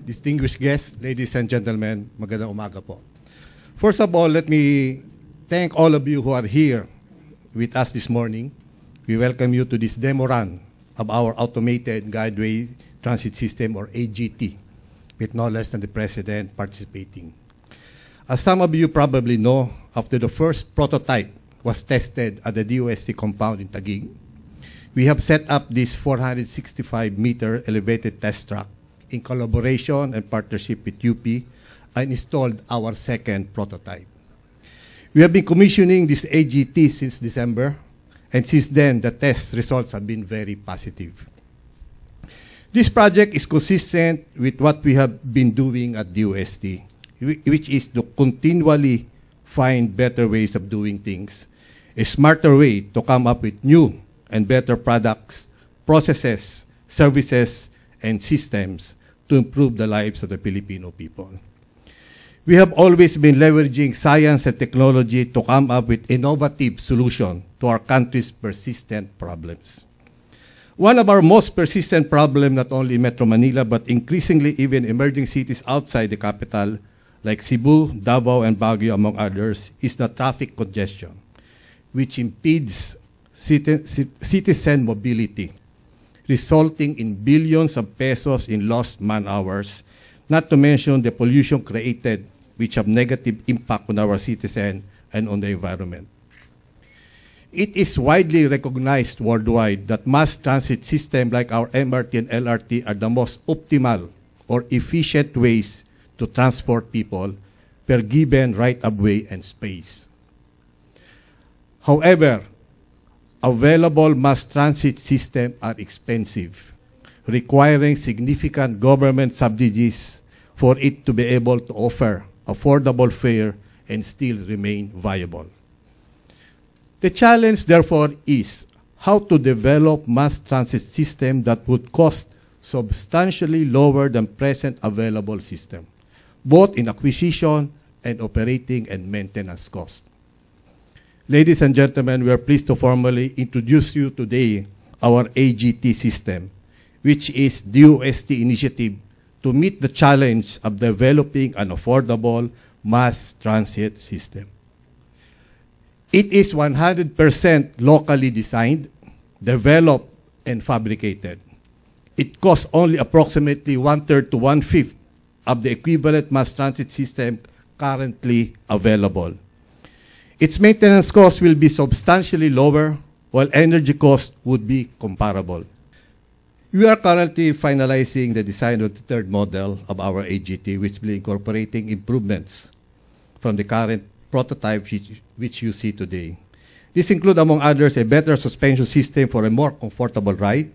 distinguished guests, ladies and gentlemen, magandang umaga po. First of all, let me thank all of you who are here with us this morning. We welcome you to this demo run of our automated guideway transit system, or AGT, with no less than the President participating. As some of you probably know, after the first prototype was tested at the DOST compound in Taguig, we have set up this 465-meter elevated test track in collaboration and partnership with UP and installed our second prototype. We have been commissioning this AGT since December, and since then, the test results have been very positive. This project is consistent with what we have been doing at DOST, which is to continually find better ways of doing things, a smarter way to come up with new and better products, processes, services, and systems to improve the lives of the Filipino people. We have always been leveraging science and technology to come up with innovative solutions to our country's persistent problems. One of our most persistent problems, not only in Metro Manila, but increasingly even emerging cities outside the capital, like Cebu, Davao, and Baguio, among others, is the traffic congestion, which impedes citizen mobility, resulting in billions of pesos in lost man-hours, not to mention the pollution created, which have negative impact on our citizens and on the environment. It is widely recognized worldwide that mass transit systems like our MRT and LRT are the most optimal or efficient ways to transport people per given right-of-way and space. However, available mass transit systems are expensive, requiring significant government subsidies for it to be able to offer affordable fare and still remain viable. The challenge, therefore, is how to develop mass transit system that would cost substantially lower than present available system, both in acquisition and operating and maintenance cost. Ladies and gentlemen, we are pleased to formally introduce you today our AGT system, which is DOST initiative to meet the challenge of developing an affordable mass transit system. It is 100% locally designed, developed, and fabricated. It costs only approximately 1/3 to 1/5 of the equivalent mass transit system currently available. Its maintenance cost will be substantially lower, while energy cost would be comparable. We are currently finalizing the design of the third model of our AGT, which will be incorporating improvements from the current prototype which you see today. This includes, among others, a better suspension system for a more comfortable ride,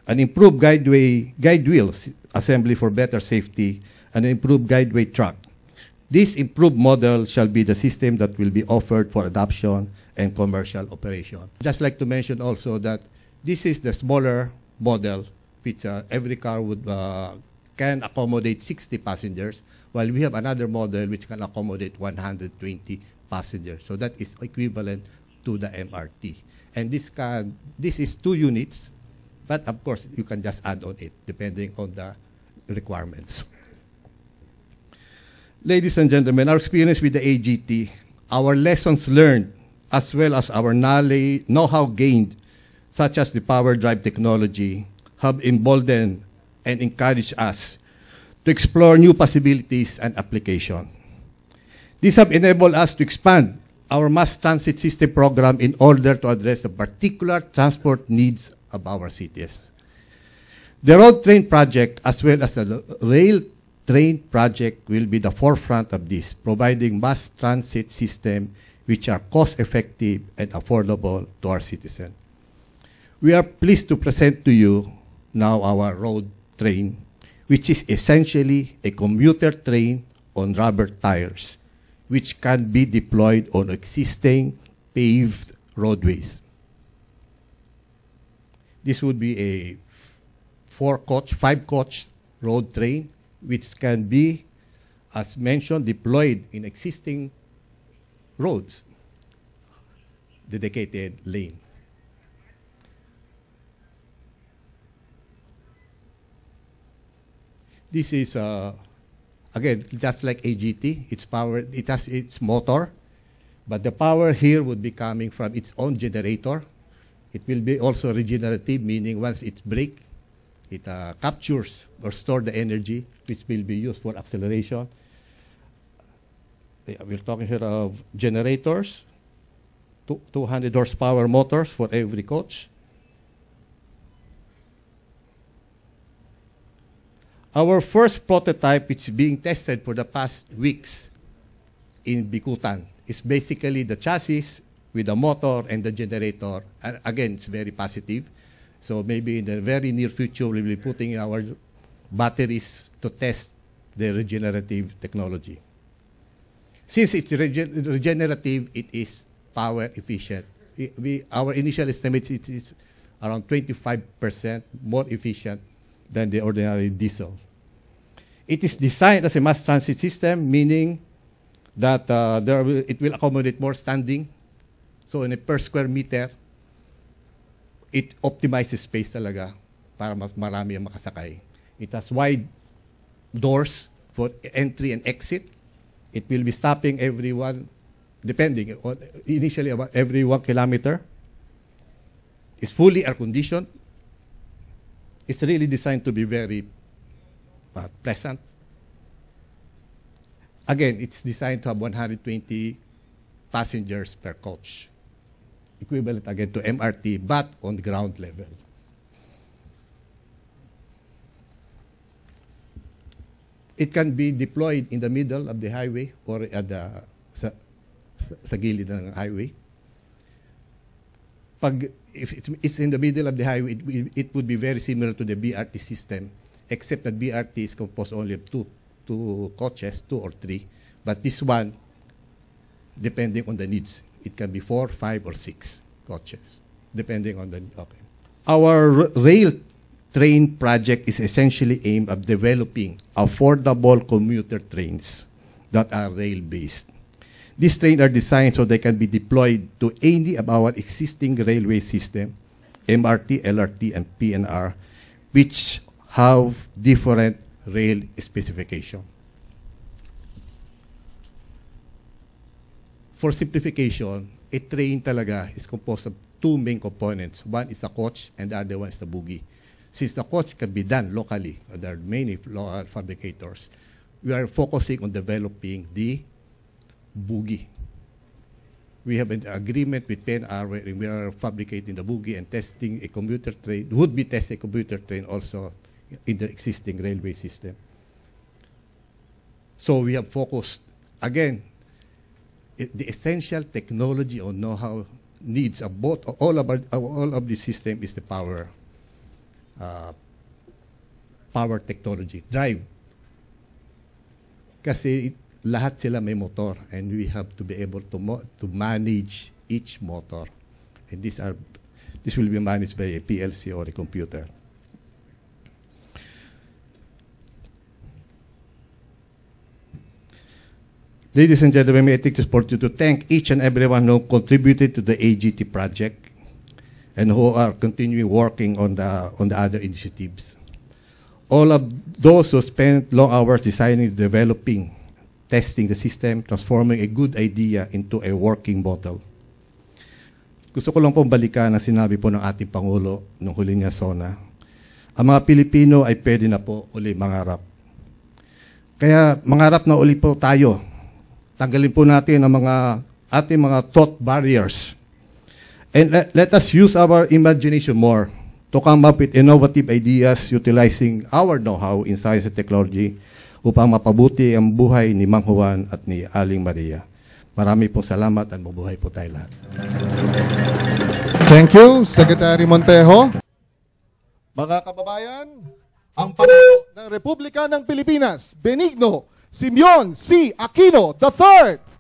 an improved guide wheel assembly for better safety, and an improved guideway track. This improved model shall be the system that will be offered for adoption and commercial operation. Just like to mention also that this is the smaller model, which every car would can accommodate 60 passengers, while we have another model which can accommodate 120 passengers. So that is equivalent to the MRT. And this is 2 units, but of course you can just add on it depending on the requirements. Ladies and gentlemen, our experience with the AGT, our lessons learned, as well as our know-how gained, such as the power drive technology, have emboldened and encouraged us to explore new possibilities and application. These have enabled us to expand our mass transit system program in order to address the particular transport needs of our cities. The road train project, as well as the rail train project, will be the forefront of this, providing mass transit systems which are cost-effective and affordable to our citizens. We are pleased to present to you now our road train, which is essentially a commuter train on rubber tires, which can be deployed on existing paved roadways. This would be a 5-coach road train, which can be, as mentioned, deployed in existing roads, dedicated lane. This is, again, just like AGT, it's powered, it has its motor, but the power here would be coming from its own generator. It will be also regenerative, meaning once it's break, it captures or store the energy, which will be used for acceleration. We're talking here of generators, 200 horsepower motors for every coach. Our first prototype, which is being tested for the past weeks in Bicutan, is basically the chassis with the motor and the generator. And again, it's very positive. So maybe in the very near future, we'll be putting our batteries to test the regenerative technology. Since it's regenerative, it is power efficient. Our initial estimate it is around 25% more efficient than the ordinary diesel. It is designed as a mass transit system, meaning that it will accommodate more standing. So in a per square meter, it optimizes space talaga para mas marami ang makasakay. It has wide doors for entry and exit. It will be stopping everyone, depending on initially about every 1 kilometer. It's fully air conditioned. It's really designed to be very pleasant. Again, it's designed to have 120 passengers per coach, equivalent again to MRT, but on the ground level. It can be deployed in the middle of the highway or at the sa gilid ng highway. If it's in the middle of the highway, it would be very similar to the BRT system, except that BRT is composed only of two coaches, 2 or 3. But this one, depending on the needs, it can be 4, 5, or 6 coaches, depending on the. Okay. Our rail train project is essentially aimed at developing affordable commuter trains that are rail-based. These trains are designed so they can be deployed to any of our existing railway system, MRT, LRT, and PNR, which have different rail specification. For simplification, a train talaga is composed of 2 main components. One is the coach and the other one is the bogie. Since the coach can be done locally, there are many local fabricators, we are focusing on developing the bogie. We have an agreement with PNR where we are fabricating the bogie and testing a commuter train, would be testing a commuter train also in the existing railway system. So we have focused, again, the essential technology or know-how needs of both, all of the system is the power technology, drive. Kasi lahat sila may motor and we have to be able to manage each motor. And this will be managed by a PLC or a computer. Ladies and gentlemen, may I take this opportunity to thank each and everyone who contributed to the AGT project and who are continuing working on the other initiatives. All of those who spent long hours designing, developing, testing the system, transforming a good idea into a working model. Gusto ko lang pong balikan ang sinabi po ng ating Pangulo nung huli niya SONA. Ang mga Pilipino ay pwede na po uli mangarap. Kaya mangarap na uli po tayo. Tanggalin po natin ang ating mga thought barriers. And let us use our imagination more to come up with innovative ideas utilizing our know-how in science and technology upang mapabuti ang buhay ni Mang Juan at ni Aling Maria. Marami pong salamat at mabuhay po tayo lahat. Thank you, Secretary Montejo. Mga kababayan, ang Pangulo ng Republika ng Pilipinas, Benigno Simeon C. Aquino III,